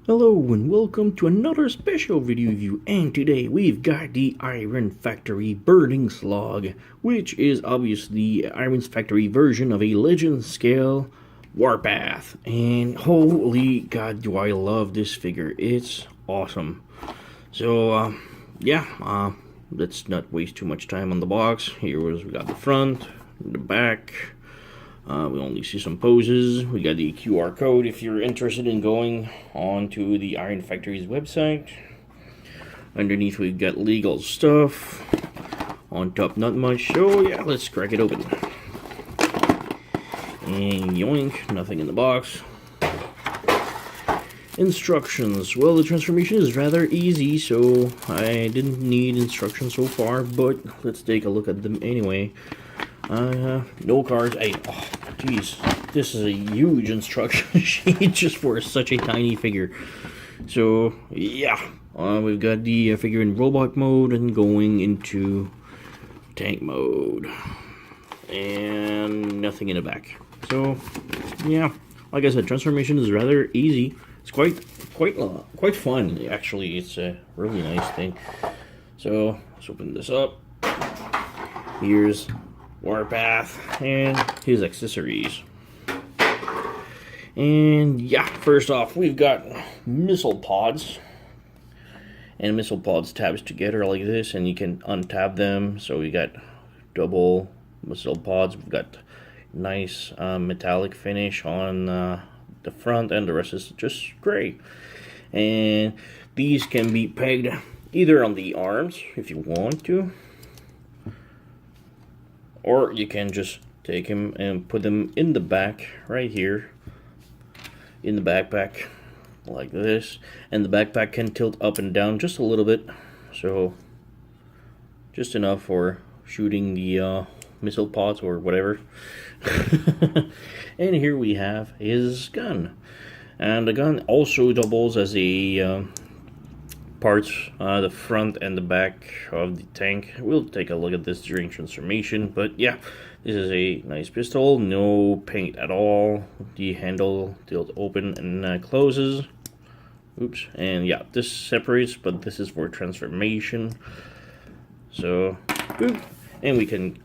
Hello and welcome to another special video review, and today we've got the Iron Factory Burning Slug, which is obviously Iron Factory version of a Legend scale Warpath. And holy god, do I love this figure. It's awesome. So let's not waste too much time on the box. We got the front, the back. We only see some poses. We got the QR code if you're interested in going on to the Iron Factory's website. Underneath we've got legal stuff. On top not much, so yeah, let's crack it open. And yoink, nothing in the box. Instructions. Well, the transformation is rather easy, so I didn't need instructions so far, but let's take a look at them anyway. No cards. Hey, oh, jeez, this is a huge instruction sheet just for such a tiny figure. So yeah, we've got the figure in robot mode and going into tank mode, and nothing in the back. So yeah, like I said, transformation is rather easy. It's quite fun actually. It's a really nice thing. So let's open this up. Here's Warpath and his accessories. And yeah, first off, we've got missile pods. And missile pods tabs together like this, and you can untab them. So we got double missile pods. We've got nice metallic finish on the front, and the rest is just gray. And these can be pegged either on the arms if you want to, or you can just take him and put them in the back right here in the backpack like this, and the backpack can tilt up and down just a little bit, so just enough for shooting the missile pods or whatever. And here we have his gun, and the gun also doubles as a parts, the front and the back of the tank. We'll take a look at this during transformation, but yeah, this is a nice pistol, no paint at all. The handle tilts open and closes. Oops. And yeah, this separates, but this is for transformation. So boop. And we can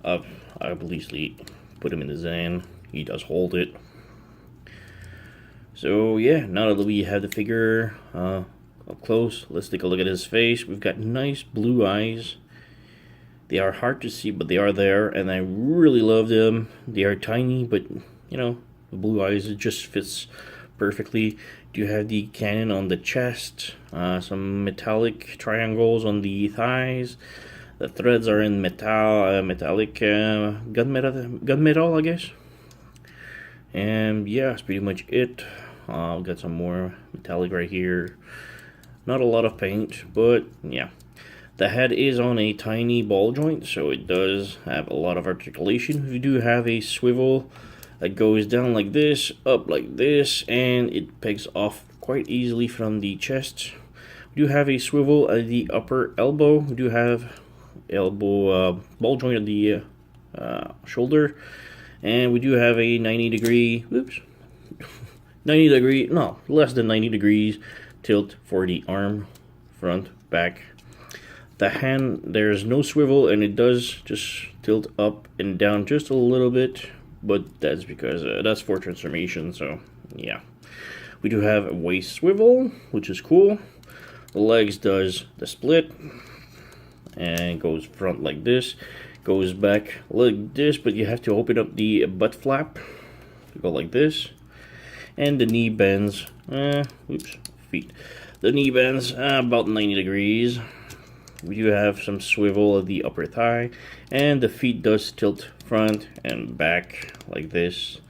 obviously put him in the Zan. He does hold it. So yeah, now that we have the figure up close, let's take a look at his face. We've got nice blue eyes. They are hard to see, but they are there, and I really love them. They are tiny, but you know, the blue eyes, it just fits perfectly. You have the cannon on the chest, some metallic triangles on the thighs. The threads are in metallic gunmetal, I guess. And yeah, that's pretty much it. I've got some more metallic right here. Not a lot of paint, but yeah. The head is on a tiny ball joint, so it does have a lot of articulation. We do have a swivel that goes down like this, up like this, and it pegs off quite easily from the chest. We do have a swivel at the upper elbow. We do have elbow ball joint at the shoulder, and we do have a 90 degree, no, less than 90 degrees tilt for the arm, front, back. The hand, there's no swivel, and it does just tilt up and down just a little bit, but that's because that's for transformation. So yeah, we do have a waist swivel, which is cool. The legs does the split and goes front like this, goes back like this, but you have to open up the butt flap to go like this. And the knee bends, feet. The knee bends about 90 degrees. We do have some swivel at the upper thigh, and the feet does tilt front and back like this.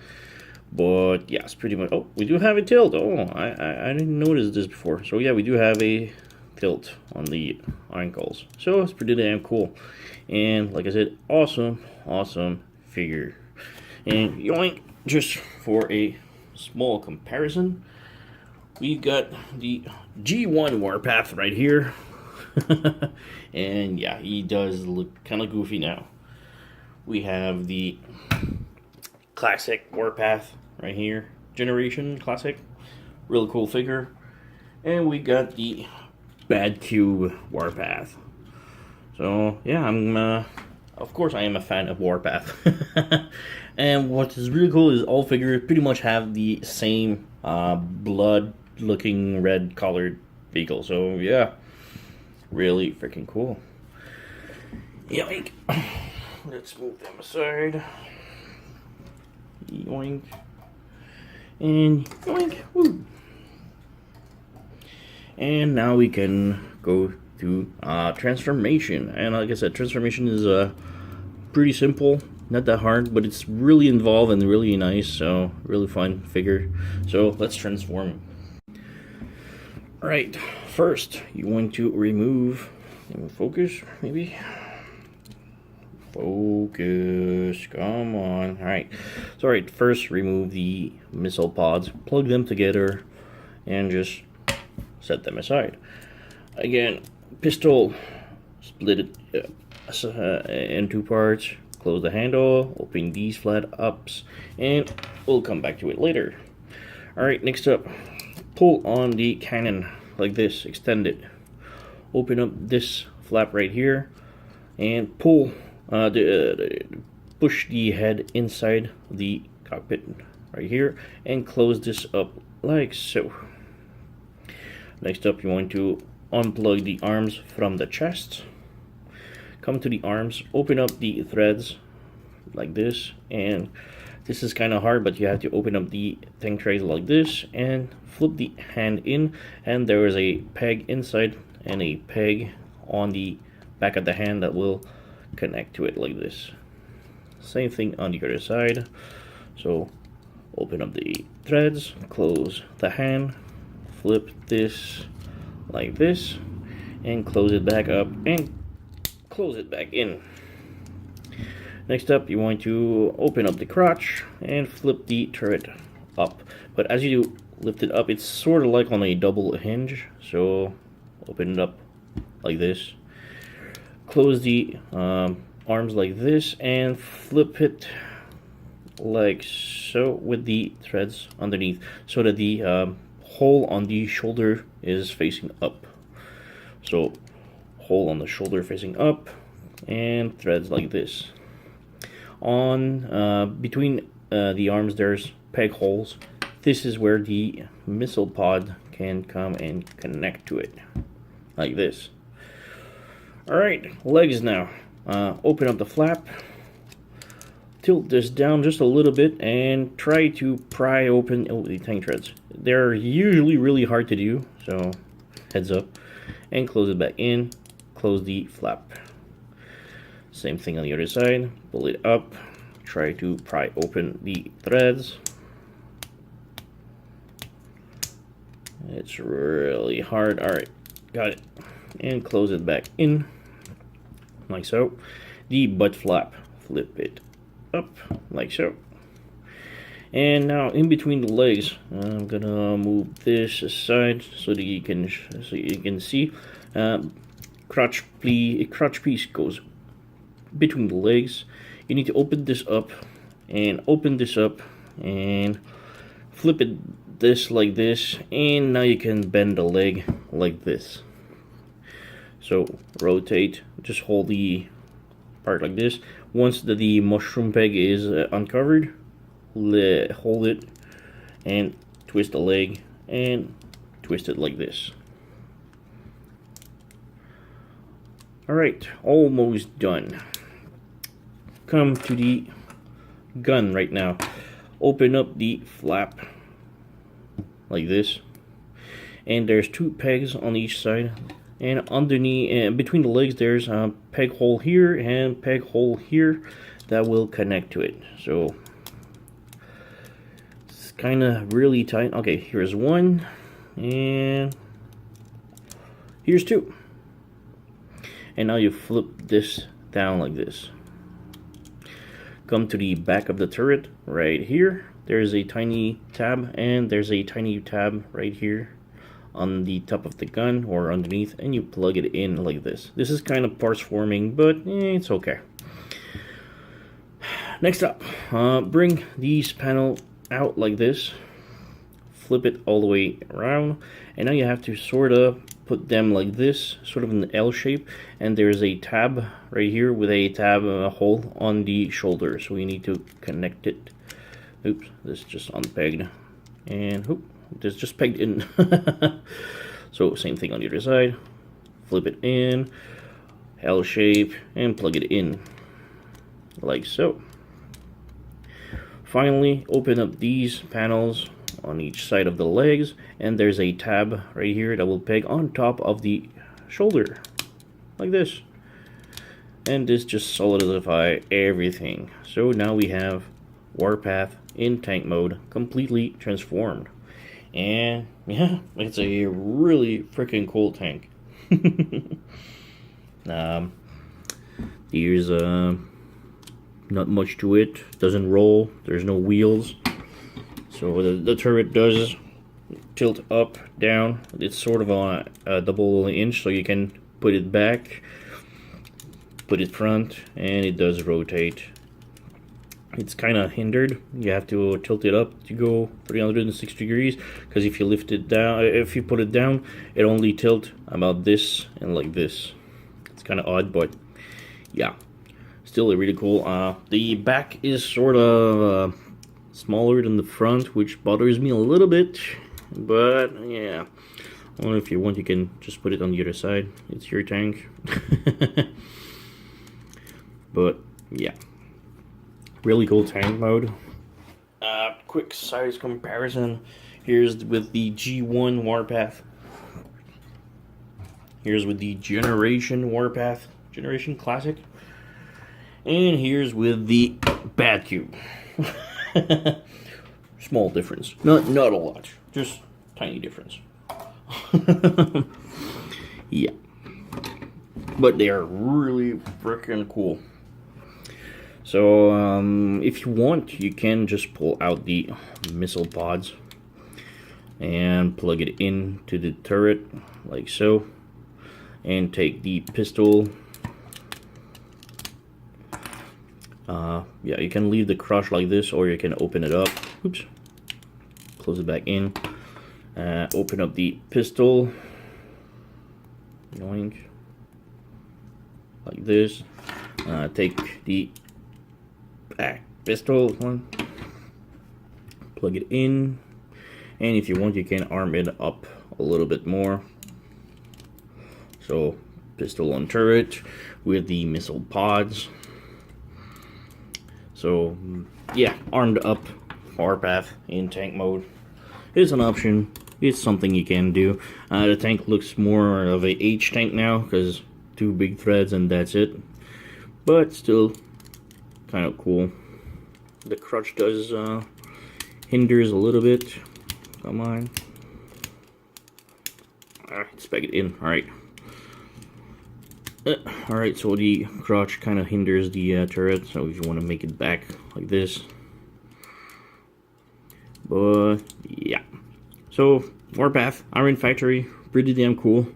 But yeah, it's pretty much. Oh, we do have a tilt. Oh, I didn't notice this before. So yeah, we do have a tilt on the ankles. So it's pretty damn cool. And like I said, awesome figure. And yoink, just for a small comparison, we've got the G1 Warpath right here. And yeah, he does look kind of goofy now. We have the classic Warpath right here, Generation Classic. Really cool figure. And we got the Bad Cube Warpath. So yeah, of course I am a fan of Warpath. And what is really cool is all figures pretty much have the same blood looking red colored vehicle. So yeah, really freaking cool. Yoink. Let's move them aside. Yoink. And yoink. Woo. And now we can go to transformation. And like I said, transformation is pretty simple, not that hard, but it's really involved and really nice. So really fun figure. So let's transform. Alright, first you want to remove, focus maybe. Focus, come on. Alright, so alright, first remove the missile pods, plug them together, and just set them aside. Again, pistol, split it in two parts, close the handle, open these flat ups, and we'll come back to it later. Alright, next up, pull on the cannon like this, extend it, open up this flap right here, and pull, push the head inside the cockpit right here, and close this up like so. Next up, you want to unplug the arms from the chest. Come to the arms, open up the threads like this, and this is kind of hard, but you have to open up the tank trays like this and flip the hand in, and there is a peg inside and a peg on the back of the hand that will connect to it like this. Same thing on the other side. So open up the threads, close the hand, flip this like this, and close it back up and close it back in. Next up, you want to open up the crotch and flip the turret up. But as you lift it up, it's sort of like on a double hinge. So open it up like this. Close the arms like this and flip it like so with the threads underneath, so that the hole on the shoulder is facing up. So hole on the shoulder facing up and threads like this. On between the arms there's peg holes. This is where the missile pod can come and connect to it like this. Alright, legs now. Open up the flap, tilt this down just a little bit, and try to pry open the tank treads. They're usually really hard to do, so heads up. And close it back in, close the flap. Same thing on the other side, pull it up, try to pry open the threads. It's really hard. Alright, got it. And close it back in, like so. The butt flap, flip it up, like so. And now in between the legs, I'm gonna move this aside so that you can see. Crotch piece goes between the legs. You need to open this up and open this up and flip it this like this, and now you can bend the leg like this. So rotate, just hold the part like this. Once the mushroom peg is uncovered, hold it and twist the leg and twist it like this. Alright, almost done. Come to the gun right now. Open up the flap like this, and there's two pegs on each side, and underneath and between the legs there's a peg hole here and peg hole here that will connect to it. So it's kind of really tight. Okay, here's one and here's two, and now you flip this down like this. Come to the back of the turret right here. There's a tiny tab, and there's a tiny tab right here on the top of the gun or underneath, and you plug it in like this. This is kind of parts forming, but it's okay. Next up, bring these panel out like this, flip it all the way around, and now you have to sort of put them like this, sort of in the L shape, and there's a tab right here with a tab hole on the shoulder, so we need to connect it. Oops, this is just unpegged, and whoop, this just pegged in. So same thing on the other side, flip it in, L shape, and plug it in, like so. Finally, open up these panels on each side of the legs, and there's a tab right here that will peg on top of the shoulder, like this. And this just solidifies everything. So now we have Warpath in tank mode, completely transformed. And yeah, it's a really freaking cool tank. There's not much to it. Doesn't roll. There's no wheels. So the turret does tilt up, down. It's sort of on a double inch, so you can put it back, put it front, and it does rotate. It's kind of hindered. You have to tilt it up to go 360 degrees, because if you lift it down, if you put it down, it only tilts about this and like this. It's kind of odd, but yeah, still really cool. The back is sort of smaller than the front, which bothers me a little bit, but yeah. Well, if you want, you can just put it on the other side. It's your tank. But yeah, really cool tank mode. Quick size comparison. Here's with the G1 Warpath. Here's with the Generation Warpath, Generation Classic. And here's with the Bad Cube. Small difference. Not a lot. Just tiny difference. Yeah. But they are really freaking cool. So, if you want, you can just pull out the missile pods and plug it into the turret, like so. And take the pistol. Yeah, you can leave the crush like this, or you can open it up. Oops. Close it back in. Open up the pistol. Yoink. Like this. Take the pistol one. Plug it in. And if you want, you can arm it up a little bit more. So, pistol on turret with the missile pods. So, yeah, armed up Warpath in tank mode. It's an option. It's something you can do. The tank looks more of a H tank now, because 2 big threads and that's it. But still, kind of cool. The crutch does hinders a little bit. Come on. Let's peg it in. Alright. Alright, so the crotch kind of hinders the turret, so if you want to make it back like this. But yeah, so Warpath Iron Factory, pretty damn cool.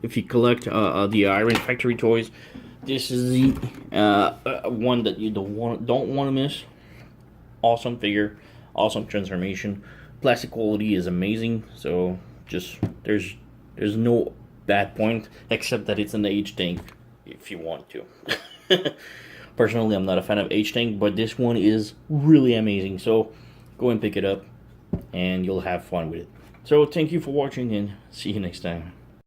If you collect the Iron Factory toys, this is the one that you don't want to miss. Awesome figure, awesome transformation. Plastic quality is amazing, so just there's no bad point, except that it's an H tank if you want to. Personally, I'm not a fan of H tank, but this one is really amazing, so go and pick it up and you'll have fun with it. So thank you for watching, and see you next time.